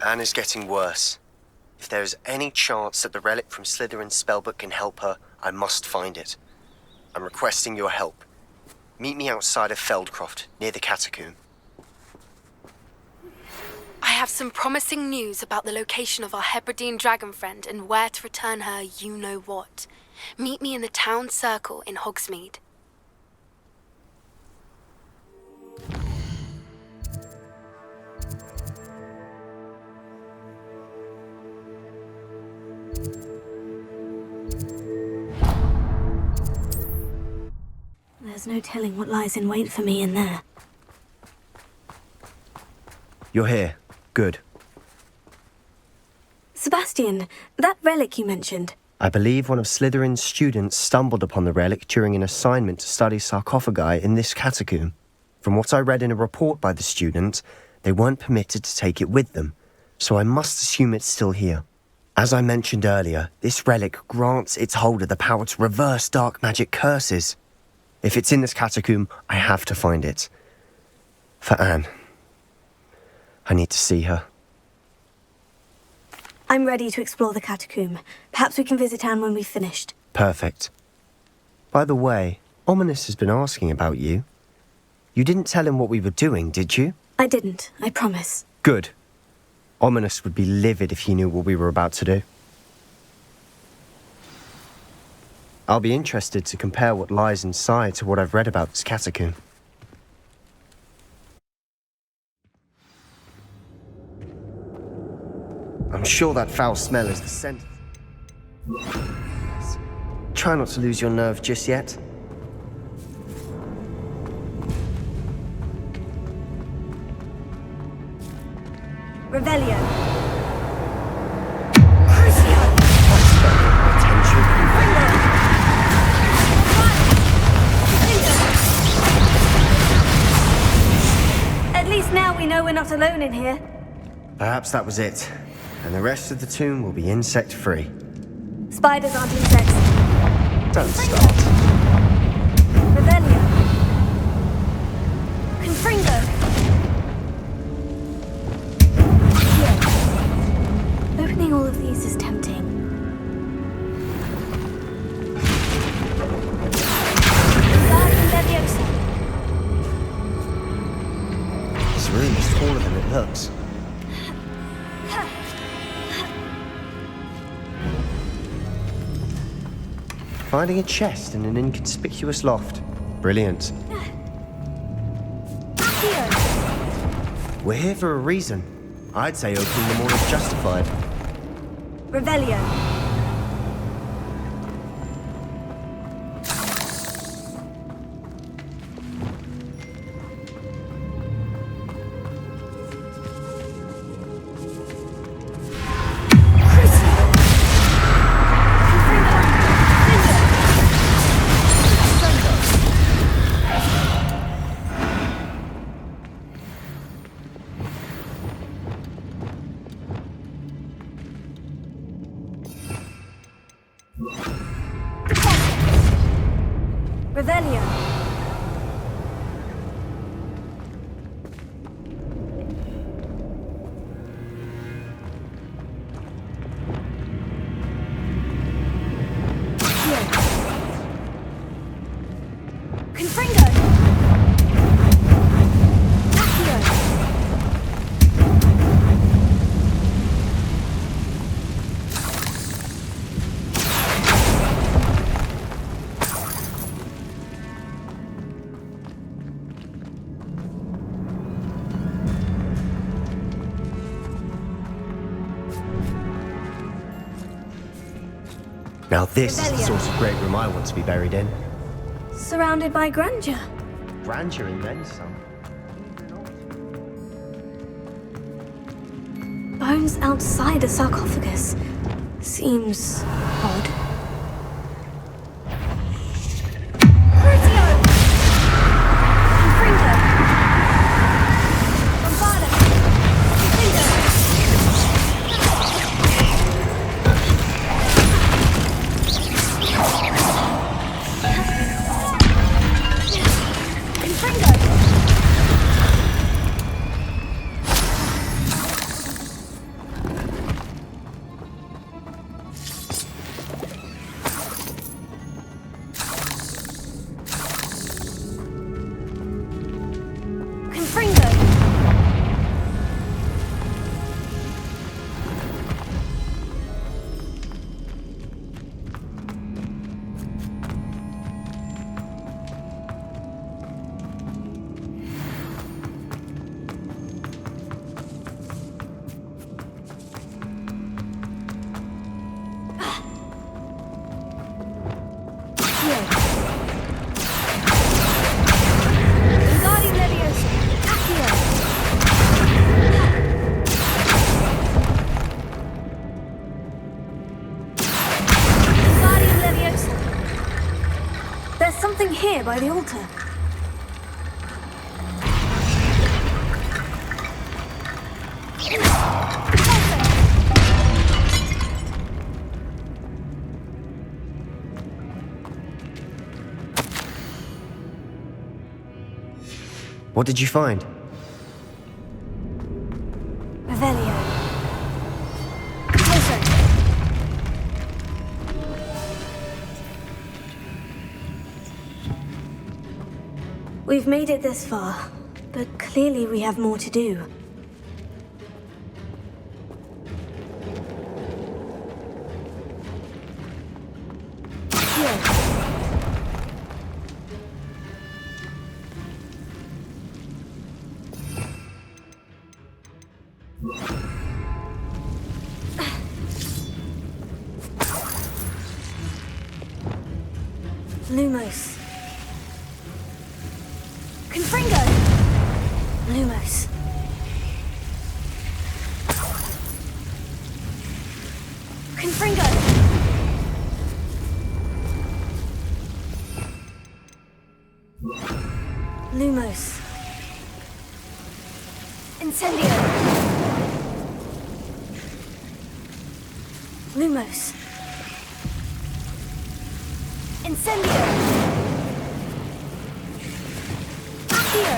Anne is getting worse. If there is any chance that the relic from Slytherin's spellbook can help her, I must find it. I'm requesting your help. Meet me outside of Feldcroft, near the catacomb. I have some promising news about the location of our Hebridean dragon friend and where to return her you-know-what. Meet me in the town circle in Hogsmeade. There's no telling what lies in wait for me in there. You're here. Good. Sebastian, that relic you mentioned. I believe one of Slytherin's students stumbled upon the relic during an assignment to study sarcophagi in this catacomb. From what I read in a report by the student, they weren't permitted to take it with them, so I must assume it's still here. As I mentioned earlier, this relic grants its holder the power to reverse dark magic curses. If it's in this catacomb, I have to find it. For Anne. I need to see her. I'm ready to explore the catacomb. Perhaps we can visit Anne when we've finished. Perfect. By the way, Ominous has been asking about you. You didn't tell him what we were doing, did you? I didn't, I promise. Good. Ominous would be livid if he knew what we were about to do. I'll be interested to compare what lies inside to what I've read about this catacomb. I'm sure that foul smell is the scent. Try not to lose your nerve just yet. Revelio. At least now we know we're not alone in here. Perhaps that was it. And the rest of the tomb will be insect-free. Spiders aren't insects. Don't start. Revelio. Confringo. Here. Opening all of these is tempting. This room is taller than it looks. Finding a chest in an inconspicuous loft. Brilliant. We're here for a reason. I'd say opening them all is justified. Revelio. Revelio. Confringo. Accio. Now this is the sort of great room I want to be buried in. Surrounded by grandeur. Grandeur and then some. Bones outside a sarcophagus. Seems odd. by the altar. What did you find? Revelio. Closer. We've made it this far, but clearly we have more to do. Here. Lumos. Confringo! Lumos. Confringo! Lumos. Incendio! Lumos. Incendio! Accio!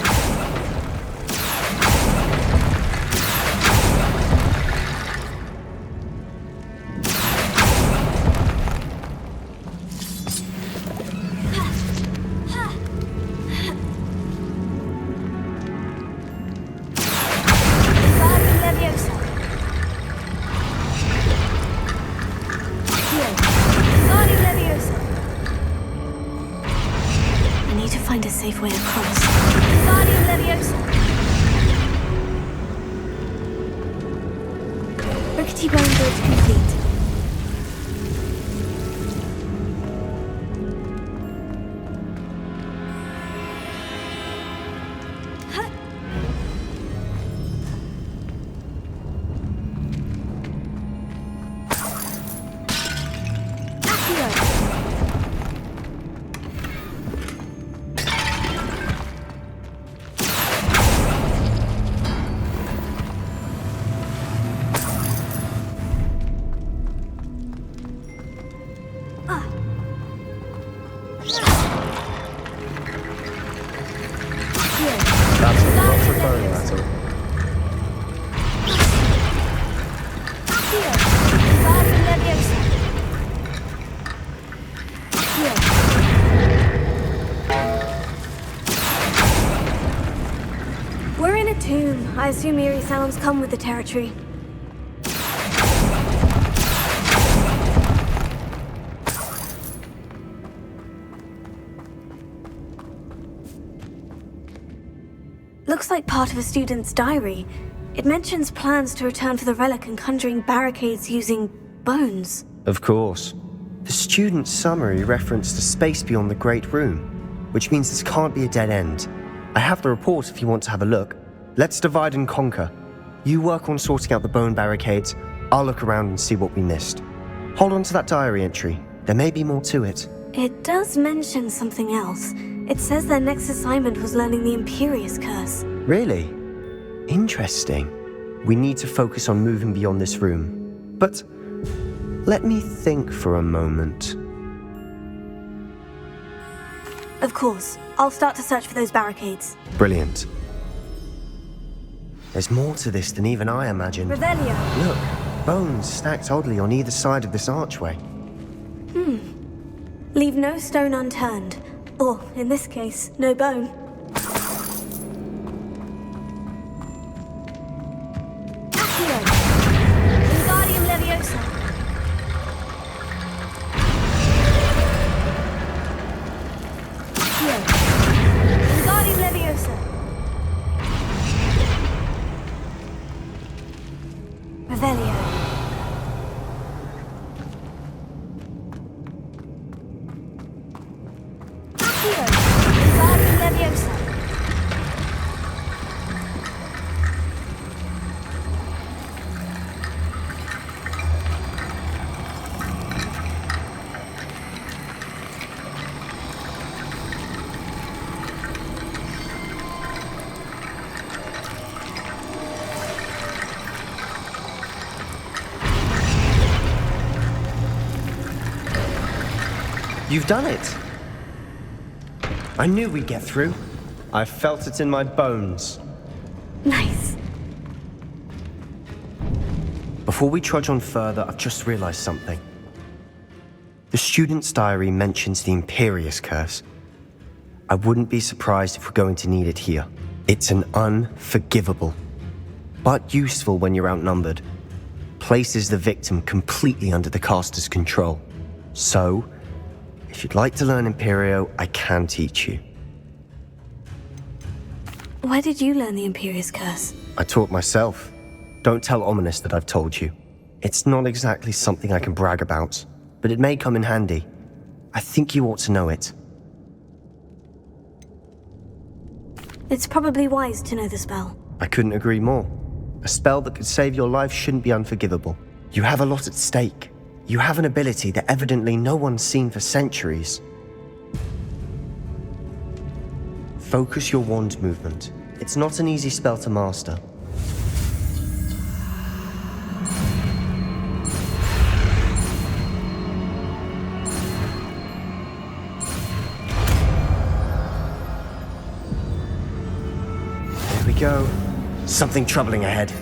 Find a safe way across. Wingardium Leviosa. Rickety bone bridge complete. That's a lot of bone metal. We're in a tomb. I assume eerie sounds come with the territory. Looks like part of a student's diary. It mentions plans to return for the relic and conjuring barricades using bones. Of course. The student's summary referenced a space beyond the Great Room, which means this can't be a dead end. I have the report if you want to have a look. Let's divide and conquer. You work on sorting out the bone barricades, I'll look around and see what we missed. Hold on to that diary entry. There may be more to it. It does mention something else. It says their next assignment was learning the Imperio's curse. Really? Interesting. We need to focus on moving beyond this room. But let me think for a moment. Of course. I'll start to search for those barricades. Brilliant. There's more to this than even I imagined. Revelio. Look, bones stacked oddly on either side of this archway. Leave no stone unturned. Or, in this case, no bone. Accio. Wingardium Leviosa. Accio. Wingardium Leviosa. Revelio. Accio. Wingardium Leviosa. You've done it! I knew we'd get through. I felt it in my bones. Nice. Before we trudge on further, I've just realized something. The student's diary mentions the Imperius curse. I wouldn't be surprised if we're going to need it here. It's an unforgivable, but useful when you're outnumbered. Places the victim completely under the caster's control. So, if you'd like to learn Imperio, I can teach you. Where did you learn the Imperius curse? I taught myself. Don't tell Ominous that I've told you. It's not exactly something I can brag about, but it may come in handy. I think you ought to know it. It's probably wise to know the spell. I couldn't agree more. A spell that could save your life shouldn't be unforgivable. You have a lot at stake. You have an ability that evidently no one's seen for centuries. Focus your wand movement. It's not an easy spell to master. There we go. Something troubling ahead.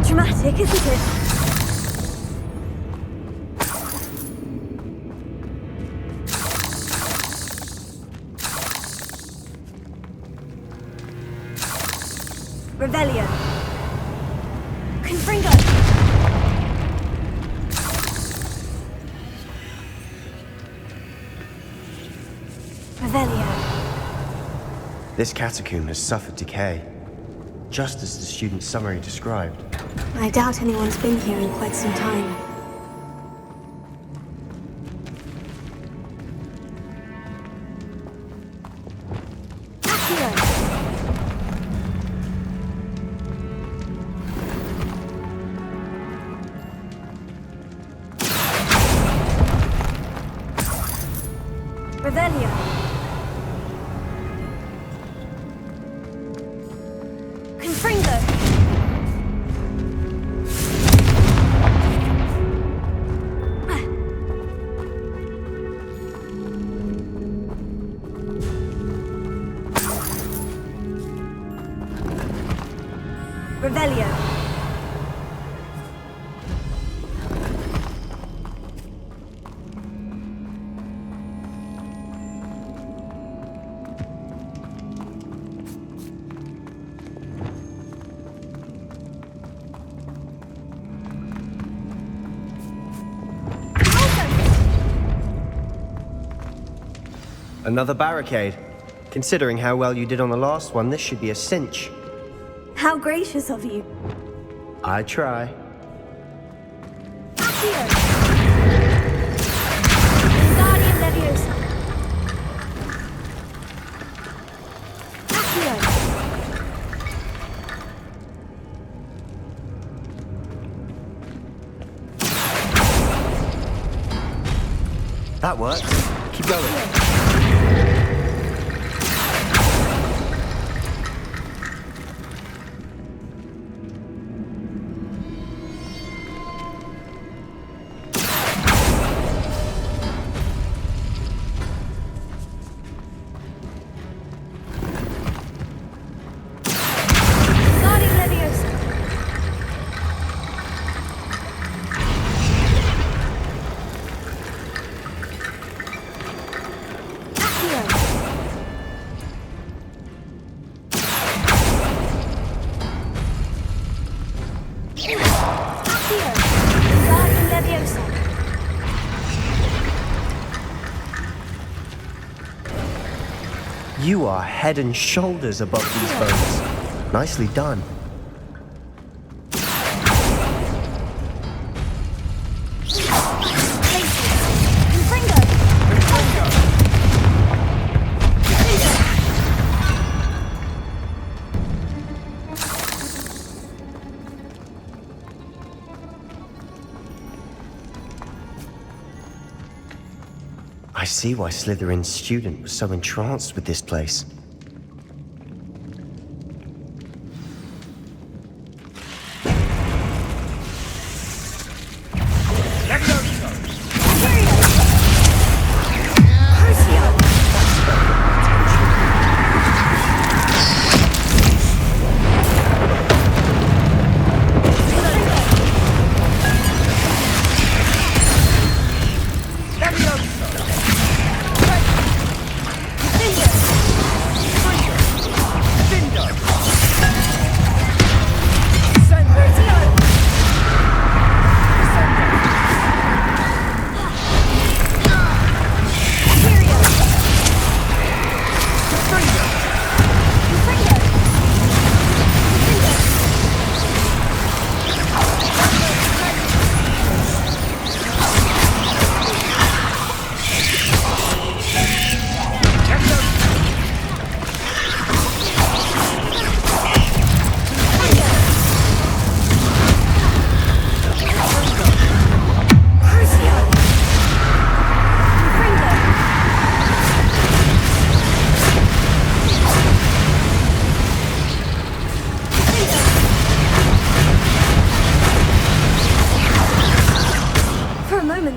Dramatic, isn't it? Revelio. Confringo. Revelio. This catacomb has suffered decay, just as the student's summary described. I doubt anyone's been here in quite some time. Revelio. Confringo. Revelio. Another barricade. Considering how well you did on the last one, this should be a cinch. How gracious of you. I try. Accio. Guardian Leviosa. Accio. that worked. Keep going. You are head and shoulders above these bones. Nicely done. I see why Slytherin's student was so entranced with this place.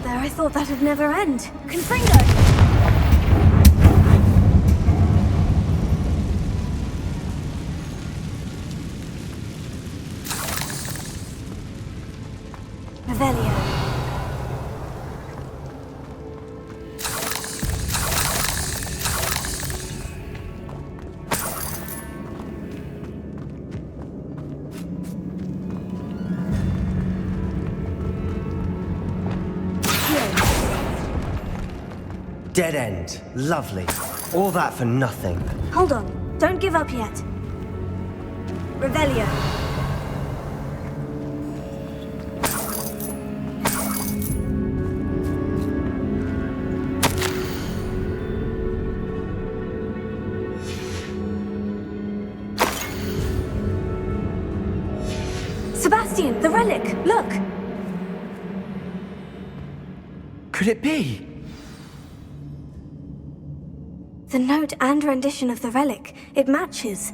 I thought that'd never end. Confringo! Revelio. Dead end. Lovely. All that for nothing. Hold on. Don't give up yet. Revelio. Sebastian, the relic! Look! Could it be? The note and rendition of the relic. It matches.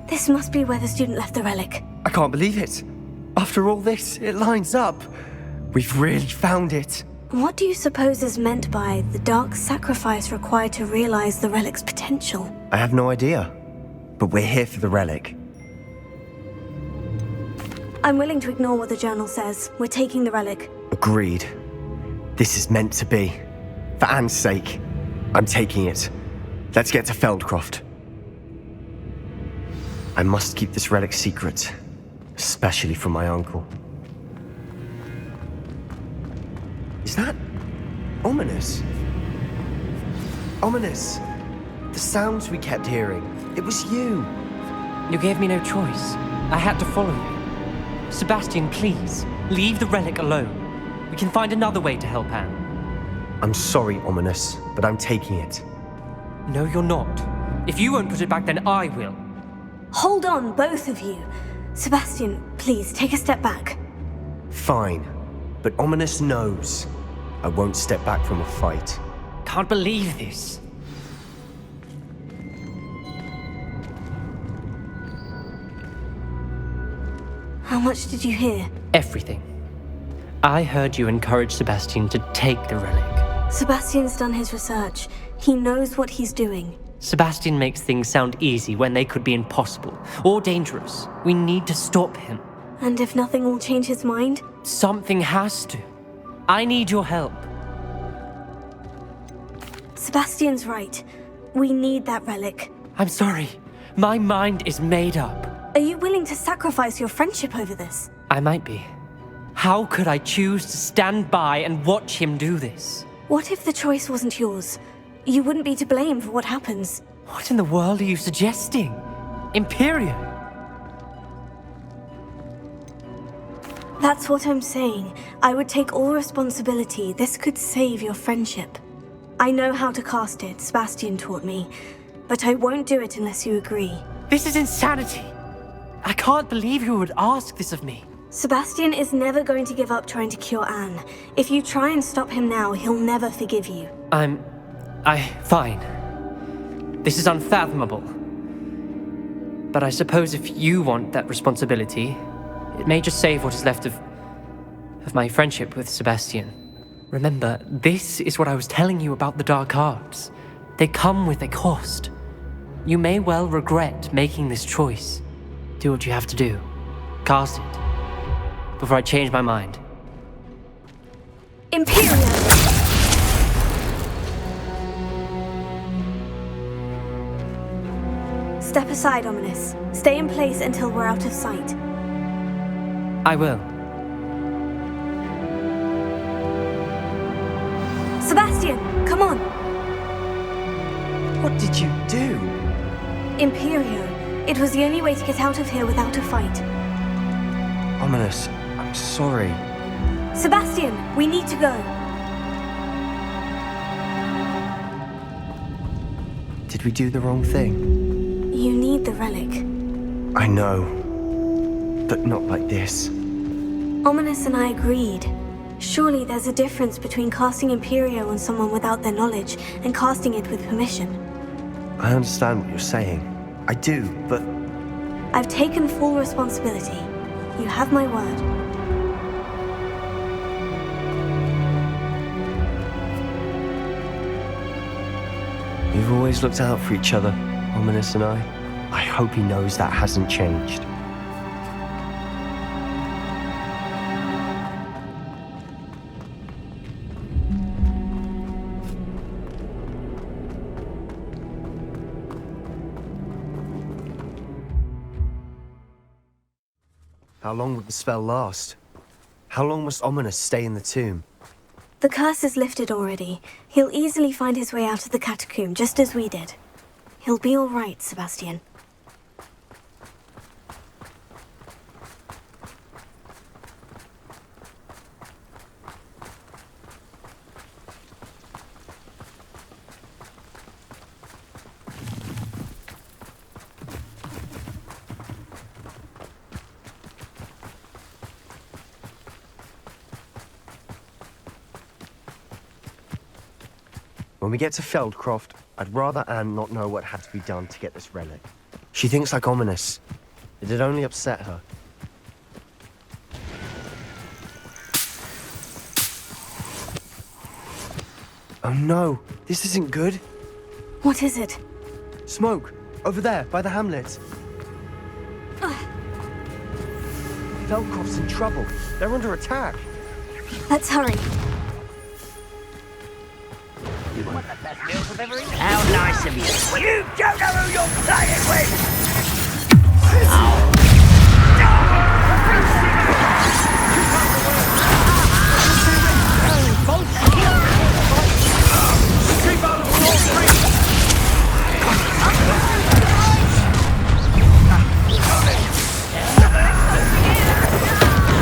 This must be where the student left the relic. I can't believe it. After all this, it lines up. We've really found it. What do you suppose is meant by the dark sacrifice required to realize the relic's potential? I have no idea. But we're here for the relic. I'm willing to ignore what the journal says. We're taking the relic. Agreed. This is meant to be. For Anne's sake, I'm taking it. Let's get to Feldcroft. I must keep this relic secret, especially from my uncle. Is that ominous? Ominous. The sounds we kept hearing. It was you. You gave me no choice. I had to follow you. Sebastian, please, leave the relic alone. We can find another way to help Anne. I'm sorry, Ominous, but I'm taking it. No, you're not. If you won't put it back, then I will. Hold on, both of you. Sebastian, please, take a step back. Fine, but Ominous knows I won't step back from a fight. can't believe this. How much did you hear? Everything. I heard you encourage Sebastian to take the relic. Sebastian's done his research. He knows what he's doing. Sebastian makes things sound easy when they could be impossible or dangerous. We need to stop him. And if nothing will change his mind? Something has to. I need your help. Sebastian's right. We need that relic. I'm sorry. My mind is made up. Are you willing to sacrifice your friendship over this? I might be. How could I choose to stand by and watch him do this? What if the choice wasn't yours? You wouldn't be to blame for what happens. What in the world are you suggesting? Imperio? That's what I'm saying. I would take all responsibility. This could save your friendship. I know how to cast it, Sebastian taught me, but I won't do it unless you agree. This is insanity. I can't believe you would ask this of me. Sebastian is never going to give up trying to cure Anne. If you try and stop him now, he'll never forgive you. Fine. This is unfathomable. But I suppose if you want that responsibility, it may just save what is left of my friendship with Sebastian. Remember, this is what I was telling you about the dark arts. They come with a cost. You may well regret making this choice. Do what you have to do. Cast it. Before I change my mind. Imperius! Step aside, Ominous. Stay in place until we're out of sight. I will. Sebastian, come on! What did you do? Imperio. It was the only way to get out of here without a fight. Ominous, I'm sorry. Sebastian, we need to go. Did we do the wrong thing? You need the relic. I know. But not like this. Ominous and I agreed. Surely there's a difference between casting Imperio on someone without their knowledge and casting it with permission. I understand what you're saying. I do, but... I've taken full responsibility. You have my word. We've always looked out for each other, Ominous and I. I hope he knows that hasn't changed. How long would the spell last? How long must Ominous stay in the tomb? The curse is lifted already. He'll easily find his way out of the catacomb, just as we did. He'll be all right, Sebastian. When we get to Feldcroft, I'd rather Anne not know what had to be done to get this relic. She thinks like Ominous. It'd only upset her. Oh no, this isn't good. What is it? Smoke, over there, by the hamlet. Feldcroft's in trouble. They're under attack. Let's hurry. How nice of you. You don't know who you're playing with!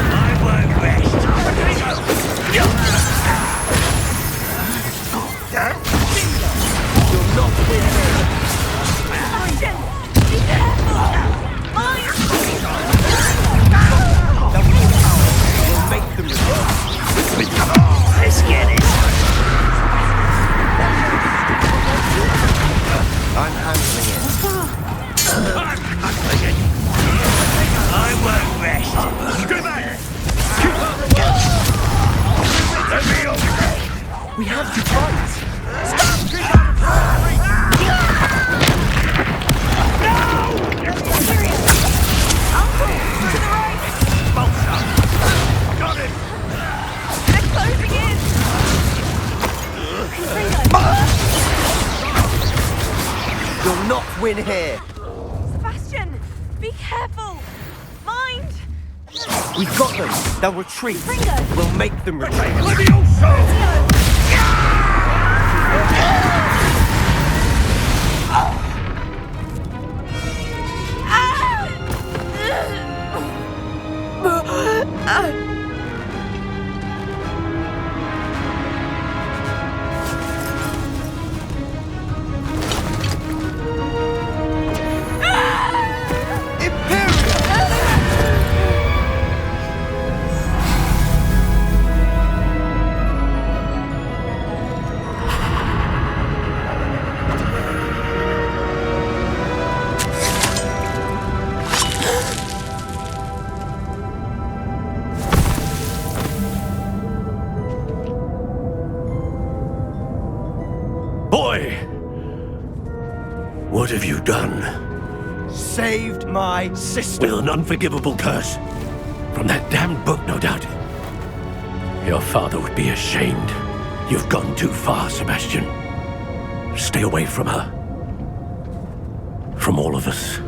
I won't rest. You'll not win. You'll not win here. Sebastian, be careful. Mind. We've got them. They'll retreat. Ringo. We'll make them retreat. Boy! What have you done? Saved my sister. With an unforgivable curse. From that damned book, no doubt. Your father would be ashamed. You've gone too far, Sebastian. Stay away from her. From all of us.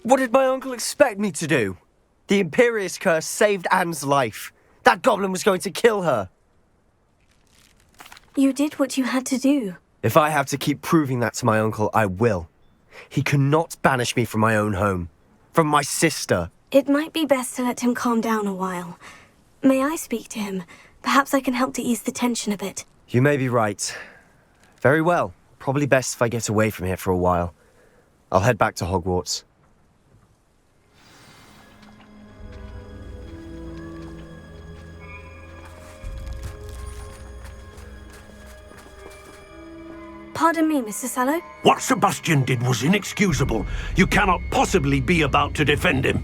What did my uncle expect me to do? The Imperius curse saved Anne's life. That goblin was going to kill her. You did what you had to do. If I have to keep proving that to my uncle, I will. He cannot banish me from my own home. From my sister. It might be best to let him calm down a while. May I speak to him? Perhaps I can help to ease the tension a bit. You may be right. Very well. Probably best if I get away from here for a while. I'll head back to Hogwarts. Pardon me, Mr. Sallow. What Sebastian did was inexcusable. You cannot possibly be about to defend him.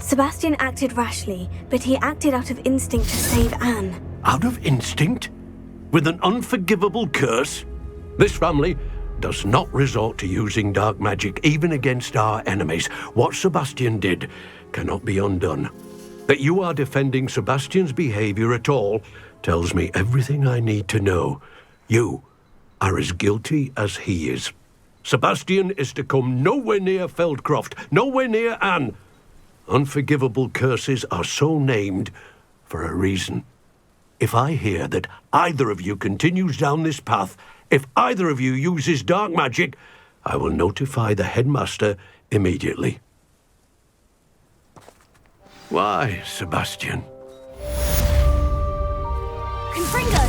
Sebastian acted rashly, but he acted out of instinct to save Anne. Out of instinct? With an unforgivable curse? This family does not resort to using dark magic even against our enemies. What Sebastian did cannot be undone. That you are defending Sebastian's behavior at all tells me everything I need to know. You are as guilty as he is. Sebastian is to come nowhere near Feldcroft, nowhere near Anne. Unforgivable curses are so named for a reason. If I hear that either of you continues down this path, if either of you uses dark magic, I will notify the headmaster immediately. Why, Sebastian? Confringo!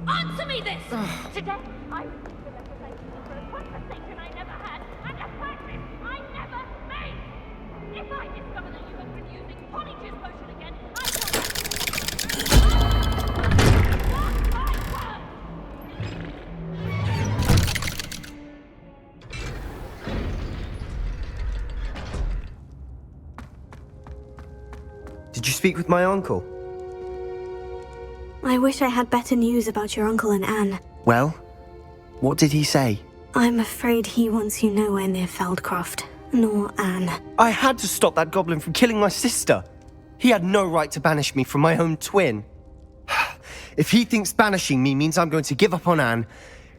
Answer me this! Today, I received a letter thanking you for a conversation I never had and a purchase I never made! If I discover that you have been using Polyjuice potion again, I will... Mark my words! Did you speak with my uncle? I wish I had better news about your uncle and Anne. Well, what did he say? I'm afraid he wants you nowhere near Feldcroft, nor Anne. I had to stop that goblin from killing my sister. He had no right to banish me from my own twin. If he thinks banishing me means I'm going to give up on Anne,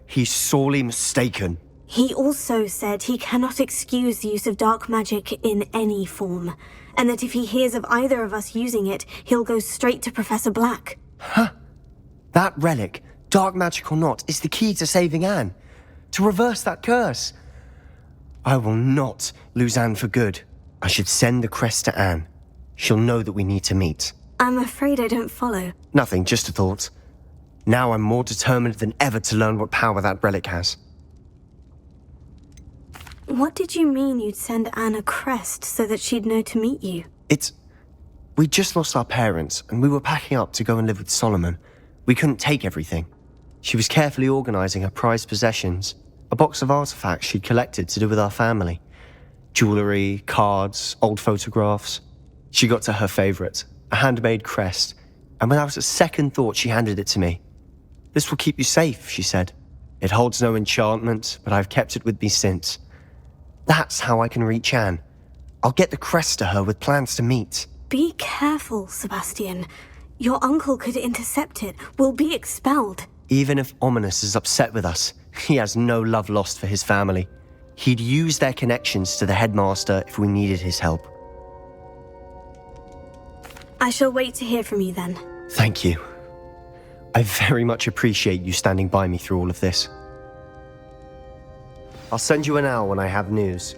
he's sorely mistaken. He also said he cannot excuse the use of dark magic in any form, and that if he hears of either of us using it, he'll go straight to Professor Black. Huh? That relic, dark magic or not, is the key to saving Anne. To reverse that curse. I will not lose Anne for good. I should send the crest to Anne. She'll know that we need to meet. I'm afraid I don't follow. Nothing, just a thought. Now I'm more determined than ever to learn what power that relic has. What did you mean you'd send Anne a crest so that she'd know to meet you? We just lost our parents, and we were packing up to go and live with Solomon. We couldn't take everything. She was carefully organising her prized possessions, a box of artefacts she'd collected to do with our family. Jewellery, cards, old photographs. She got to her favourite, a handmade crest, and without a second thought she handed it to me. "This will keep you safe," she said. "It holds no enchantment, but I've kept it with me since. That's how I can reach Anne. I'll get the crest to her with plans to meet." Be careful, Sebastian. Your uncle could intercept it. We'll be expelled. Even if Ominous is upset with us, he has no love lost for his family. He'd use their connections to the headmaster if we needed his help. I shall wait to hear from you then. Thank you. I very much appreciate you standing by me through all of this. I'll send you an owl when I have news.